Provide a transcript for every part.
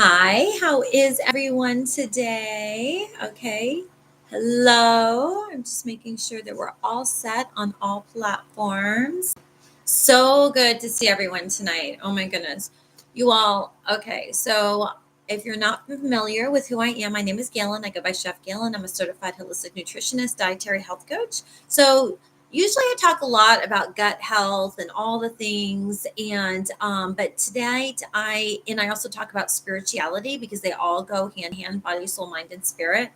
Hi, how is everyone today? Okay. Hello. I'm just making sure that we're all set on all platforms. So good to see everyone tonight. Oh my goodness. You all, okay. So, if you're not familiar with who I am, my name is Galen. I go by Chef Galen. I'm a certified holistic nutritionist, dietary health coach. So, usually I talk a lot about gut health and all the things, and but tonight I also talk about spirituality because they all go hand in hand: body, soul, mind, and spirit.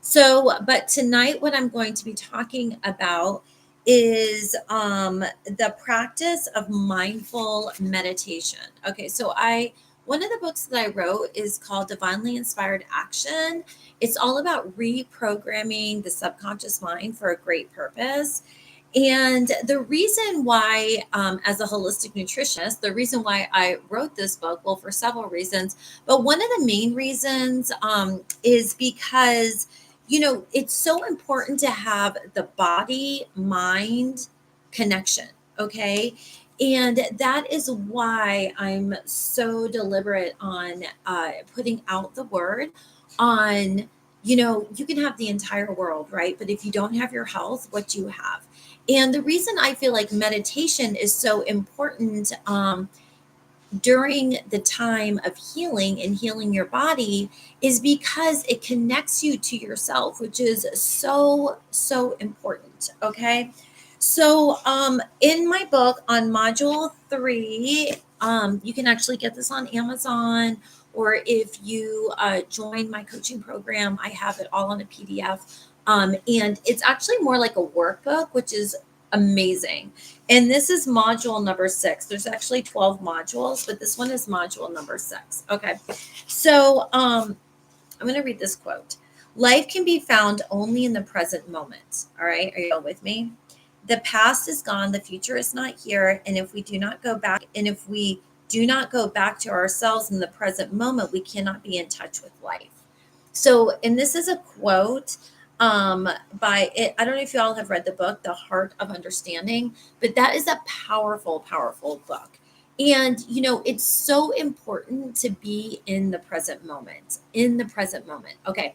So, but tonight, what I'm going to be talking about is the practice of mindful meditation. Okay, so one of the books that I wrote is called Divinely Inspired Action. It's all about reprogramming the subconscious mind for a great purpose. And the reason why, as a holistic nutritionist, the reason why I wrote this book, well, for several reasons, but one of the main reasons is because it's so important to have the body mind connection. Okay. And that is why I'm so deliberate on putting out the word on, you can have the entire world, right? But if you don't have your health, what do you have? And the reason I feel like meditation is so important during the time of healing and healing your body is because it connects you to yourself, which is so, so important. Okay. So, in my book on module 3, you can actually get this on Amazon, or if you join my coaching program, I have it all on a PDF. And it's actually more like a workbook, which is amazing. And this is module number 6. There's actually 12 modules, but this one is module number 6. Okay. So, I'm going to read this quote. Life can be found only in the present moment. All right. Are you all with me? The past is gone. The future is not here. And if we do not go back, to ourselves in the present moment, we cannot be in touch with life. So, and this is a quote by it. I don't know if you all have read the book, The Heart of Understanding, but that is a powerful, powerful book. And, it's so important to be in the present moment, in the present moment. Okay.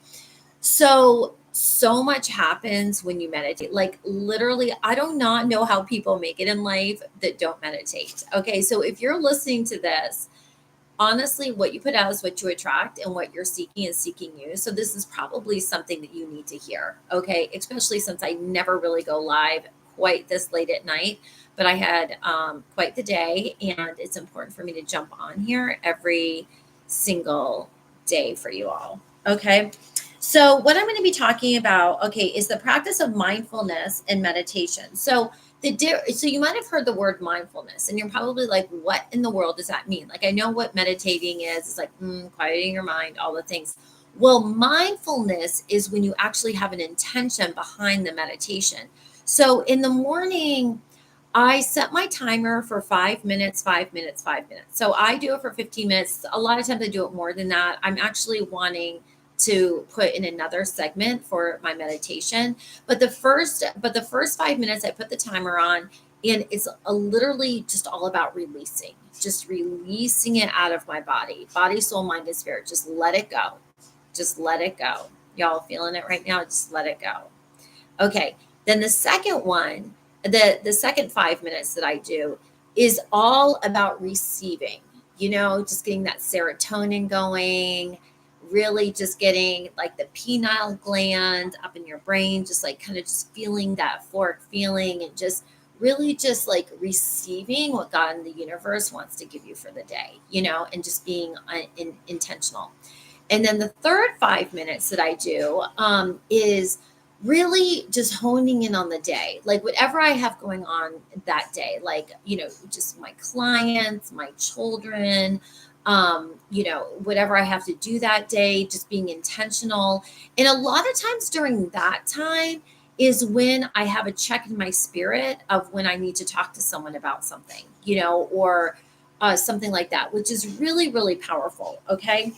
So much happens when you meditate. Like literally, I do not know how people make it in life that don't meditate. Okay. So if you're listening to this, honestly, what you put out is what you attract, and what you're seeking is seeking you. So this is probably something that you need to hear. Okay. Especially since I never really go live quite this late at night, but I had quite the day, and it's important for me to jump on here every single day for you all. Okay. So what I'm going to be talking about, okay, is the practice of mindfulness and meditation. So you might have heard the word mindfulness, and you're probably like, what in the world does that mean? Like, I know what meditating is. It's like quieting your mind, all the things. Well, mindfulness is when you actually have an intention behind the meditation. So in the morning, I set my timer for 5 minutes, 5 minutes, 5 minutes. So I do it for 15 minutes. A lot of times I do it more than that. I'm actually wanting to put in another segment for my meditation. But the first 5 minutes I put the timer on, and it's literally just all about just releasing it out of my body, soul, mind, and spirit. Just let it go. Just let it go. Y'all feeling it right now? Just let it go. Okay. Then the second one, the second 5 minutes that I do is all about receiving, just getting that serotonin going, really just getting like the pineal gland up in your brain, just like kind of just feeling that euphoric feeling, and just really just like receiving what God in the universe wants to give you for the day, and just being intentional. And then the third 5 minutes that I do is really just honing in on the day, like whatever I have going on that day, like, just my clients, my children, whatever I have to do that day, just being intentional. And a lot of times during that time is when I have a check in my spirit of when I need to talk to someone about something, or something like that, which is really, really powerful. Okay.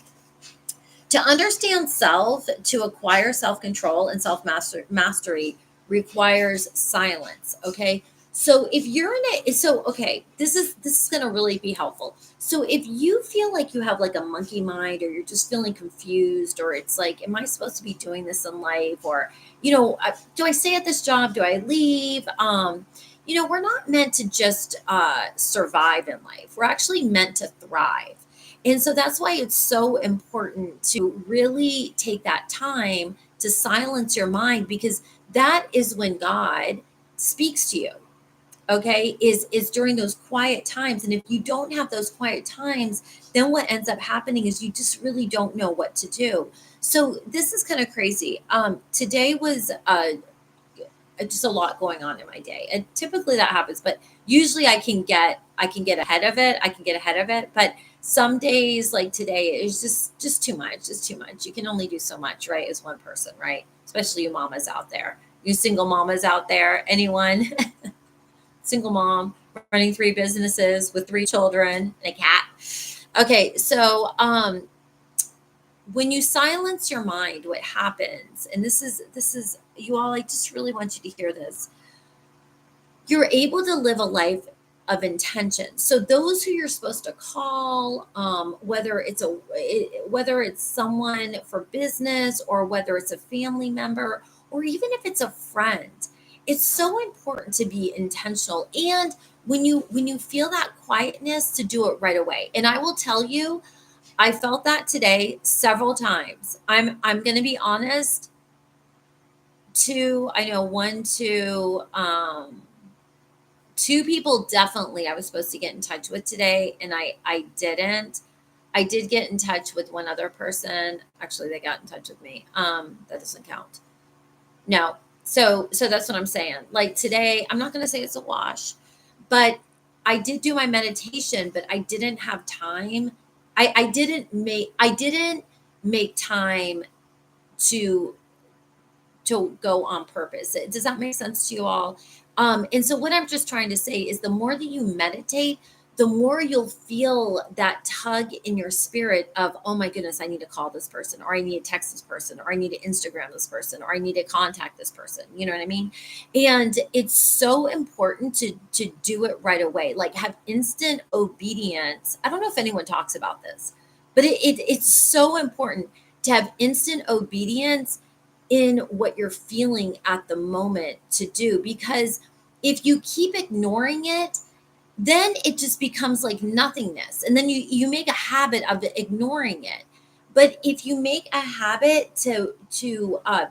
To understand self, to acquire self control and self mastery requires silence. Okay. So if you're in a so okay, this is going to really be helpful. So if you feel like you have like a monkey mind, or you're just feeling confused, or it's like, am I supposed to be doing this in life, or do I stay at this job, do I leave? We're not meant to just survive in life. We're actually meant to thrive. And so that's why it's so important to really take that time to silence your mind, because that is when God speaks to you. Okay, is during those quiet times. And if you don't have those quiet times, then what ends up happening is you just really don't know what to do. So this is kind of crazy. Today was just a lot going on in my day, and typically that happens, but usually I can get ahead of it. I can get ahead of it, but some days like today is just too much. Just too much. You can only do so much, right, as one person, right? Especially you mamas out there, you single mamas out there, anyone single mom running three businesses with three children and a cat. Okay, so when you silence your mind, what happens, and this is you all, I just really want you to hear this. You're able to live a life of intention. So those who you're supposed to call, whether it's someone for business, or whether it's a family member, or even if it's a friend, it's so important to be intentional. And when you feel that quietness, to do it right away. And I will tell you, I felt that today several times. I'm going to be honest. Two, I know one, two, two people definitely I was supposed to get in touch with today, and I didn't. I did get in touch with one other person. Actually, they got in touch with me. That doesn't count. No. So that's what I'm saying. Like today, I'm not going to say it's a wash, but I did do my meditation, but I didn't have time. I didn't make time to go on purpose. Does that make sense to you all? And so what I'm just trying to say is, the more that you meditate, the more you'll feel that tug in your spirit of, oh my goodness, I need to call this person, or I need to text this person, or I need to Instagram this person, or I need to contact this person. You know what I mean? And it's so important to do it right away. Like, have instant obedience. I don't know if anyone talks about this, but it's so important to have instant obedience in what you're feeling at the moment to do. Because if you keep ignoring it, then it just becomes like nothingness, and then you make a habit of ignoring it. But if you make a habit to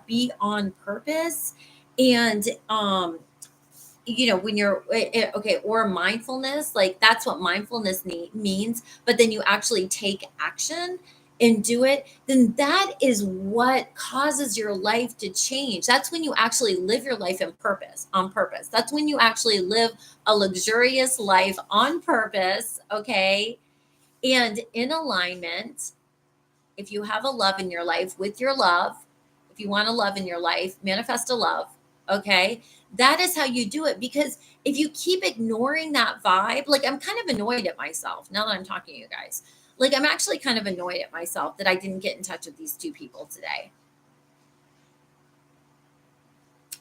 be on purpose, and when you're okay, or mindfulness, like that's what mindfulness means, but then you actually take action and do it, then that is what causes your life to change. That's when you actually live your life on purpose. That's when you actually live a luxurious life on purpose, okay, and in alignment. If you have a love in your life, with your love, if you want a love in your life, manifest a love. Okay. That is how you do it. Because if you keep ignoring that vibe, like, I'm kind of annoyed at myself now that I'm talking to you guys. Like, I'm actually kind of annoyed at myself that I didn't get in touch with these two people today.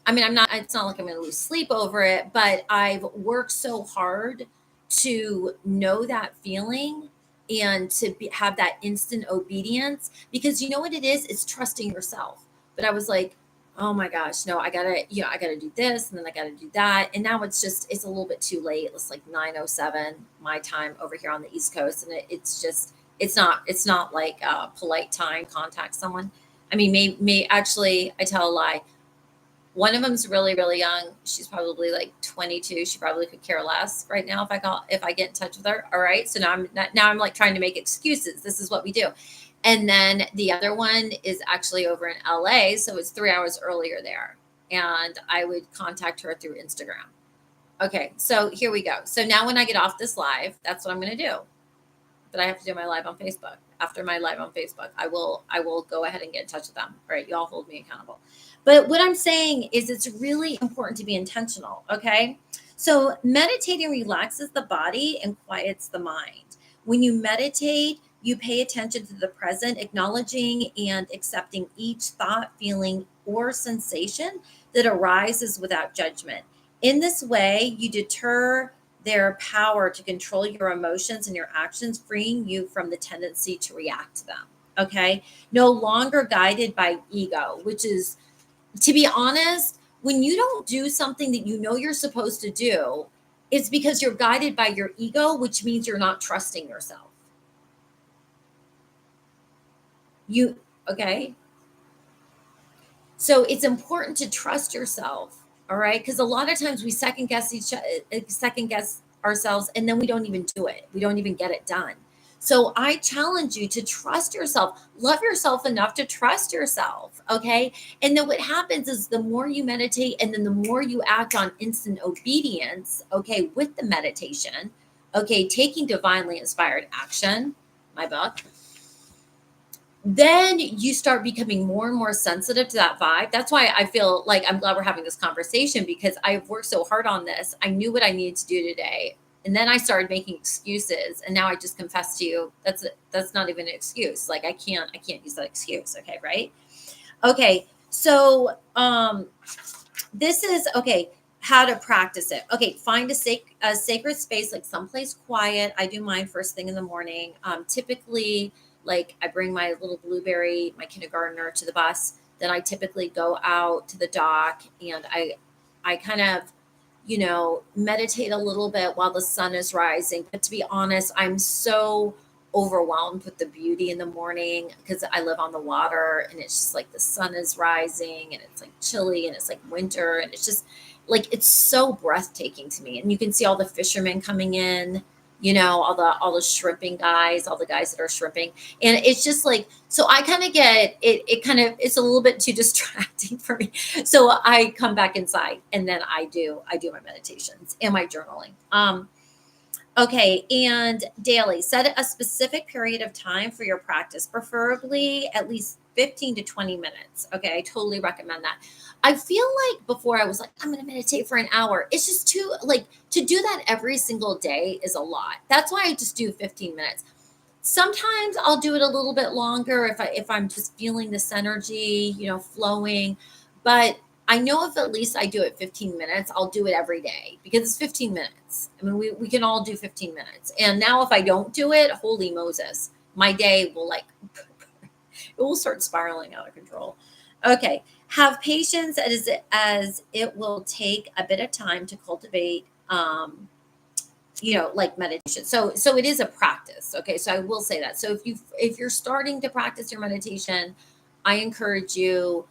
I mean, it's not like I'm going to lose sleep over it, but I've worked so hard to know that feeling, and to have that instant obedience, because you know what it is? It's trusting yourself. But I was like, oh my gosh, no, I gotta do this, and then I gotta do that. And now it's a little bit too late. It's like 9:07 my time over here on the East Coast. And it's not like a polite time to contact someone. I mean, may actually, I tell a lie. One of them's really, really young. She's probably like 22. She probably could care less right now if I get in touch with her. All right. So now I'm like trying to make excuses. This is what we do. And then the other one is actually over in LA, so it's 3 hours earlier there. And I would contact her through Instagram. Okay, so here we go. So now when I get off this live, that's what I'm going to do. But I have to do my live on Facebook. After my live on Facebook, I will go ahead and get in touch with them. All right, y'all hold me accountable. But what I'm saying is, it's really important to be intentional, okay? So meditating relaxes the body and quiets the mind. When you meditate, you pay attention to the present, acknowledging and accepting each thought, feeling, or sensation that arises without judgment. In this way, you deter their power to control your emotions and your actions, freeing you from the tendency to react to them. Okay. No longer guided by ego, which is, to be honest, when you don't do something that you know you're supposed to do, it's because you're guided by your ego, which means you're not trusting yourself. You, okay? So it's important to trust yourself, all right? Because a lot of times we second guess ourselves, and then we don't even do it. We don't even get it done. So I challenge you to trust yourself. Love yourself enough to trust yourself, okay? And then what happens is the more you meditate and then the more you act on instant obedience, okay, with the meditation, okay, taking divinely inspired action, my book, then you start becoming more and more sensitive to that vibe. That's why I feel like I'm glad we're having this conversation, because I've worked so hard on this. I knew what I needed to do today. And then I started making excuses. And now I just confess to you that's not even an excuse. Like I can't use that excuse. Okay, right? Okay. So this is okay, how to practice it. Okay, find a sacred space, like someplace quiet. I do mine first thing in the morning. Typically, like I bring my little Blueberry, my kindergartner, to the bus. Then I typically go out to the dock, and I kind of, meditate a little bit while the sun is rising. But to be honest, I'm so overwhelmed with the beauty in the morning because I live on the water, and it's just like the sun is rising and it's like chilly and it's like winter, and it's just like it's so breathtaking to me. And you can see all the fishermen coming in, all the shrimping guys, all the guys that are shrimping. And it's just like, so I kind of get it, it's a little bit too distracting for me. So I come back inside, and then I do my meditations and my journaling. Okay, and daily, set a specific period of time for your practice, preferably at least 15 to 20 minutes. Okay, I totally recommend that. I feel like before I was like, I'm going to meditate for an hour. It's just too, like, to do that every single day is a lot. That's why I just do 15 minutes. Sometimes I'll do it a little bit longer if I'm just feeling this energy, flowing. But I know if at least I do it 15 minutes, I'll do it every day because it's 15 minutes. I mean, we can all do 15 minutes. And now if I don't do it, holy Moses, my day will it will start spiraling out of control. Okay. Have patience as it will take a bit of time to cultivate like meditation. So it is a practice. Okay, so I will say that. So if you're starting to practice your meditation, I encourage you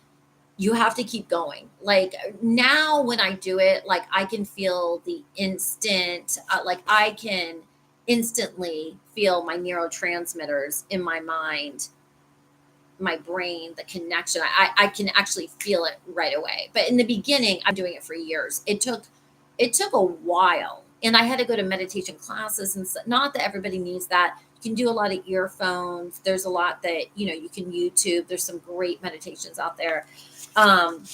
have to keep going. Like now when I do it, like I can feel the instant, like I can instantly feel my neurotransmitters in my mind, my brain, the connection. I can actually feel it right away. But in the beginning, I'm doing it for years. It took a while, and I had to go to meditation classes, and not that everybody needs that. You can do a lot of earphones. There's a lot that you can YouTube. There's some great meditations out there. Um,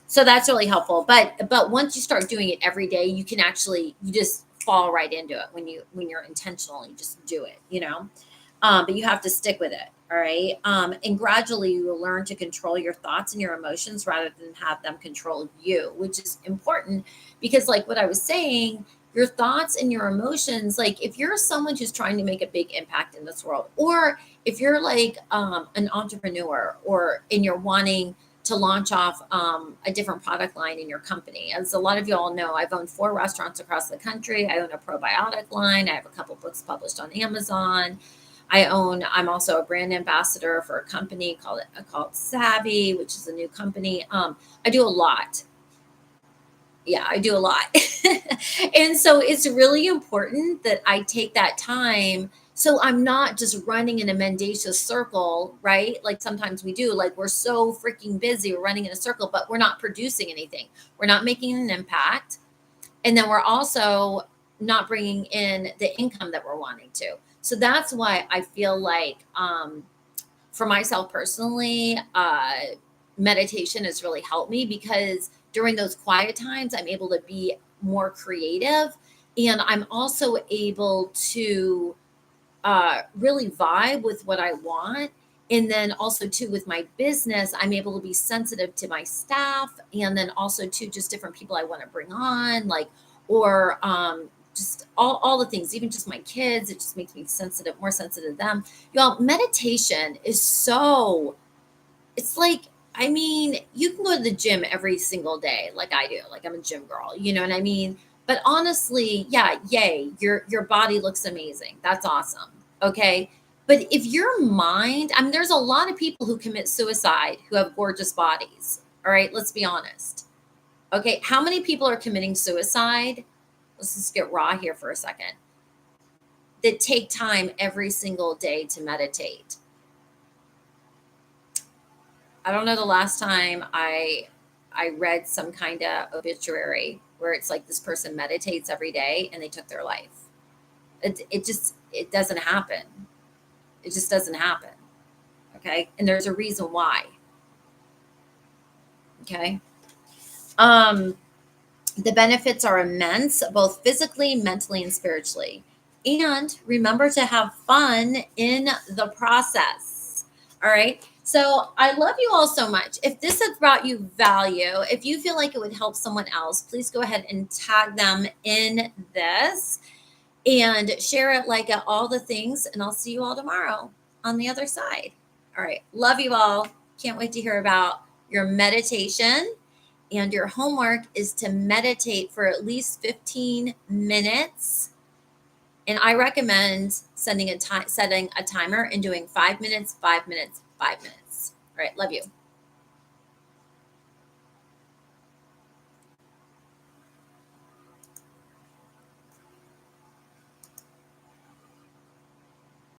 so that's really helpful. But once you start doing it every day, you just fall right into it when you're intentional. You just do it. But you have to stick with it. All right. And gradually you will learn to control your thoughts and your emotions rather than have them control you, which is important because, like what I was saying, your thoughts and your emotions, like if you're someone who's trying to make a big impact in this world, or if you're like an entrepreneur, and you're wanting to launch off a different product line in your company. As a lot of you all know, I've owned 4 restaurants across the country. I own a probiotic line. I have a couple books published on Amazon. I'm also a brand ambassador for a company called Savvy, which is a new company. I do a lot. Yeah, I do a lot. And so it's really important that I take that time so I'm not just running in a mendacious circle, right? Like sometimes we do, like we're so freaking busy, we're running in a circle, but we're not producing anything. We're not making an impact. And then we're also not bringing in the income that we're wanting to. So that's why I feel like, for myself personally, meditation has really helped me because during those quiet times, I'm able to be more creative, and I'm also able to really vibe with what I want. And then also too with my business, I'm able to be sensitive to my staff, and then also to just different people I want to bring on, like, or just all the things, even just my kids, it just makes me sensitive, more sensitive to them. Y'all, meditation is so, it's like, I mean, you can go to the gym every single day, like I do, like I'm a gym girl, you know what I mean? But honestly, yeah, yay, your body looks amazing. That's awesome. Okay. But if your mind, I mean, there's a lot of people who commit suicide who have gorgeous bodies. All right, let's be honest. Okay, how many people are committing suicide? Let's just get raw here for a second. That take time every single day to meditate. I don't know the last time I read some kind of obituary where it's like this person meditates every day and they took their life. It just, it doesn't happen. It just doesn't happen. Okay, and there's a reason why. Okay. Um, the benefits are immense, both physically, mentally, and spiritually. And remember to have fun in the process. All right. So I love you all so much. If this has brought you value, if you feel like it would help someone else, please go ahead and tag them in this and share it, like all the things. And I'll see you all tomorrow on the other side. All right. Love you all. Can't wait to hear about your meditation. And your homework is to meditate for at least 15 minutes. And I recommend setting a timer and doing 5 minutes, 5 minutes, 5 minutes. All right. Love you.